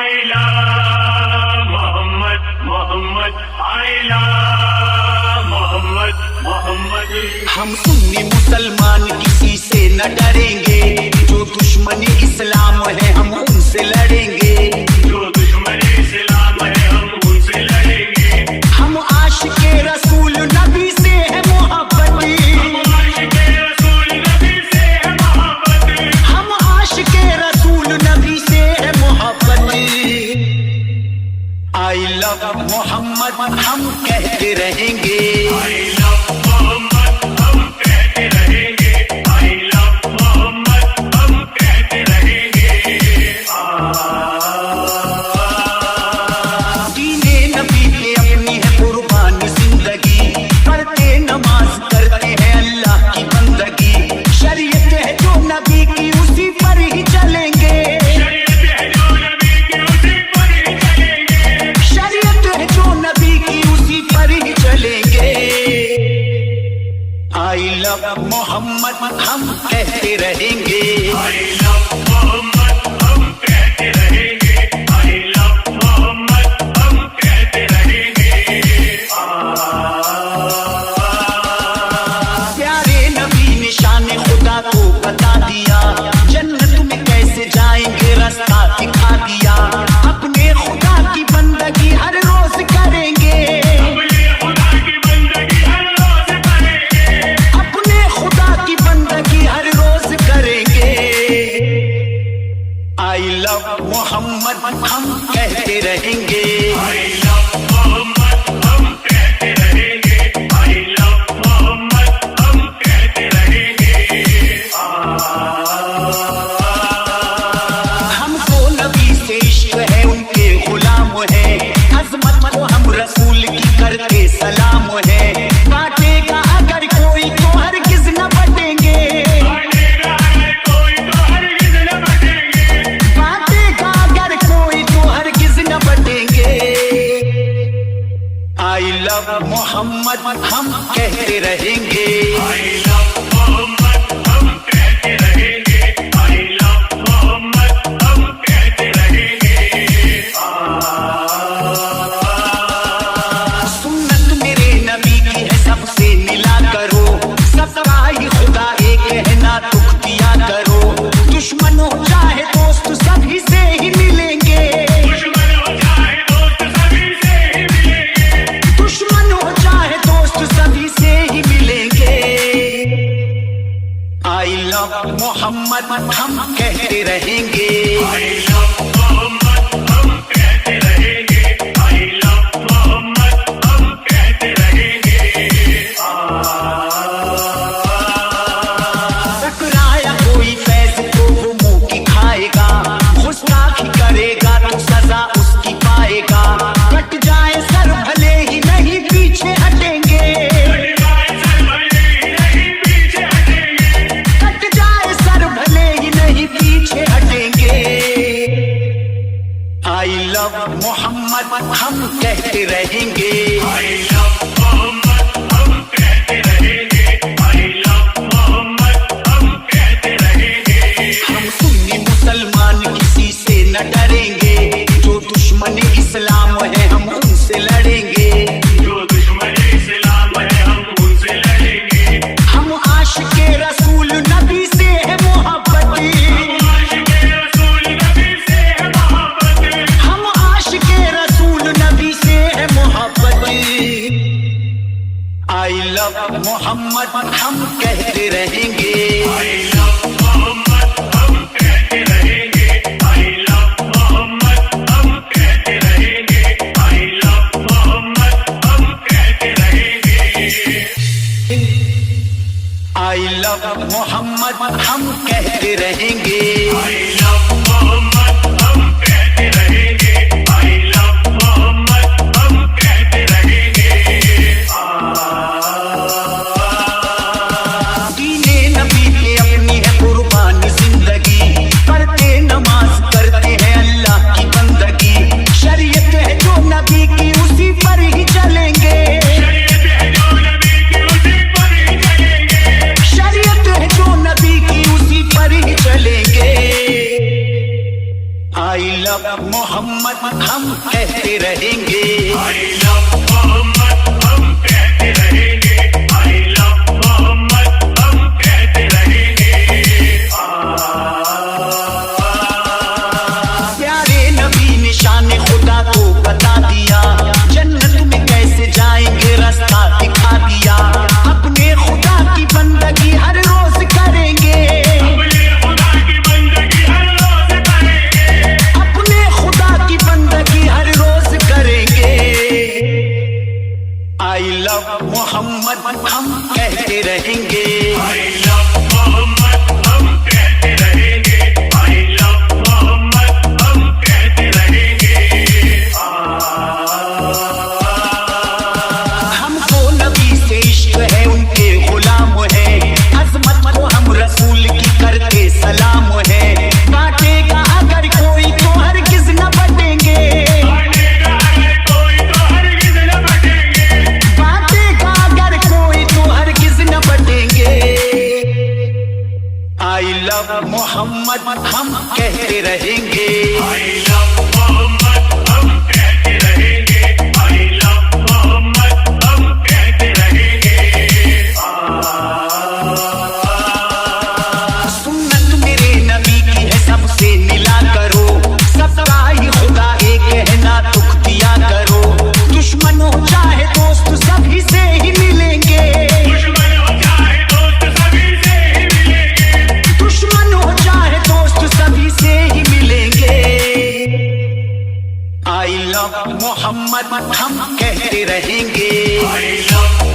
आइला मोहम्मद मोहम्मद आइला मोहम्मद मोहम्मद। हम सुन्नी मुसलमान किसी से न डरेंगे, जो दुश्मन इस्लाम है हम उनसे लड़ेंगे। जो दुश्मन इस्लाम है हम उनसे लड़ेंगे। हम आशिके रसूल नबी से है मोहब्बत, हम आशिके रसूल नबी से है मोहब्बत। हम आशिके रसूल नबी से है मोहब्बत। आई लव मोहम्मद हम कहते रहेंगे। I love मोहम्मद हम कहते रहेंगे। I love मोहम्मद हम कहते रहेंगे। दीने नबी पे अपनी है कुर्बानी जिंदगी, पढ़ते नमाज करते हैं अल्लाह की बंदगी। शरीयत है जो नबी की उसी पर ही चलेंगे। शरीयत है जो नबी की उसी पर ही चलेंगे। शरीयत है जो नबी की उसी पर ही चलेंगे। आई लव मोहम्मद हम कहते रहेंगे। I love मोहम्मद हम कहते रहेंगे। I love मोहम्मद हम कहते रहेंगे। प्यारे नबी ने शान खुदा को बता दिया, जन्नत में कैसे जाएंगे रास्ता दिखा दिया। अपने खुदा की बंदगी हर रोज करेंगे। अपने खुदा की बंदगी हर रोज करेंगे। अपने खुदा की बंदगी हर रोज करेंगे। आई लव मोहम्मद हम कहते रहेंगे। I love मोहम्मद हम कहते रहेंगे। I love मोहम्मद हम कहते रहेंगे। हमको नबी से इश्क है, उनके गुलाम है। अजमत को हम रसूल की करते सलाम है। बांटेगा अगर कोई तो हरगिज न बटेंगे। बांटेगा अगर कोई तो हरगिज न बटेंगे। बांटेगा अगर कोई तो हरगिज न बटेंगे। आई लव मोहम्मद हम कहते रहेंगे। I love मोहम्मद हम कहते रहेंगे। I love मोहम्मद हम कहते रहेंगे। सुन्नत मेरे नबी की है, सबसे मिला करो। सबका ही खुदा एक है, ना दुख दिया करो। दुश्मन हो चाहे दोस्त सभी से ही मिलेंगे। दुश्मन हो चाहे दोस्त सभी से ही मिलेंगे। दुश्मन हो चाहे दोस्त सभी से ही मिलेंगे। आई लव मोहम्मद हम कहते रहेंगे। I love मोहम्मद हम कहते रहेंगे। I love मोहम्मद हम कहते रहेंगे। टकराया कोई फैज तो वो मुंह की खाएगा। गुस्ताखी करेगा तो सजा उसकी पाएगा। कट जाए सर भले ही नहीं पीछे हटेंगे। कट जाए सर भले ही नहीं पीछे हटेंगे। आई लव मोहम्मद हम कहते रहेंगे। I love मोहम्मद हम कहते रहेंगे। I love मोहम्मद हम कहते रहेंगे। हम सुन्नी मुसलमान किसी से न डरेंगे, जो दुश्मन इस्लाम है हम उनसे लड़ेंगे। जो दुश्मन इस्लाम है हम उनसे लड़ेंगे। हम आशिके रसूल नबी से है मोहब्बत। हम आशिके रसूल नबी से है मोहब्बत। हम आशिके रसूल नबी से है मोहब्बत। आई लव मोहम्मद हम कहते रहेंगे। I love मोहम्मद हम कहते रहेंगे। I love मोहम्मद हम कहते रहेंगे। I love मोहम्मद हम कहते रहेंगे। आई लव मोहम्मद हम कहते रहेंगे। I love मोहम्मद हम कहते रहेंगे। I love मोहम्मद हम कहते रहेंगे। दीने नबी पे अपनी है कुर्बानी जिंदगी, पढ़ते नमाज करते हैं अल्लाह की बंदगी। शरीयत है जो नबी की उसी पर ही चलेंगे। शरीयत है जो नबी की उसी पर ही चलेंगे। शरीयत है जो नबी की उसी पर ही चलेंगे। मोहम्मद हम कहते रहेंगे। I love मोहम्मद हम कहते रहेंगे। I love मोहम्मद हम कहते रहेंगे। प्यारे नबी ने शान खुदा को बता दिया, जन्नत में कैसे जाएंगे रास्ता दिखा दिया। अपने खुदा की बंदगी हर रोज करेंगे, अपने खुदा की बंदगी हर रोज करेंगे। अपने खुदा की बंदगी हर रोज करेंगे। आई लव मोहम्मद हम कहते रहेंगे। I love मोहम्मद हम कहते रहेंगे। I love मोहम्मद हम कहते रहेंगे। हमको नबी से इश्क है, उनके गुलाम है, अजमत को हम रसूल की करते सलाम है। बांटेगा अगर कोई तो हरगिज न बटेंगे, बांटेगा अगर कोई तो हरगिज़ न बटेंगे। बांटेगा अगर कोई तो हरगिज न बटेंगे। आई लव मोहम्मद हम कहते रहेंगे। I love मोहम्मद हम कहते रहेंगे। I love मोहम्मद हम कहते रहेंगे। सुन्नत मेरे नबी की है, सबसे मिला करो, सबका ही खुदा एक है, ना दुख दिया करो। दुश्मन हो चाहे दोस्त सभी से ही मिलेंगे, दुश्मन हो चाहे दोस्त सभी से ही मिलेंगे। दुश्मन हो चाहे दोस्त सभी से ही मिलेंगे। आई लव मोहम्मद हम कहते रहेंगे। I love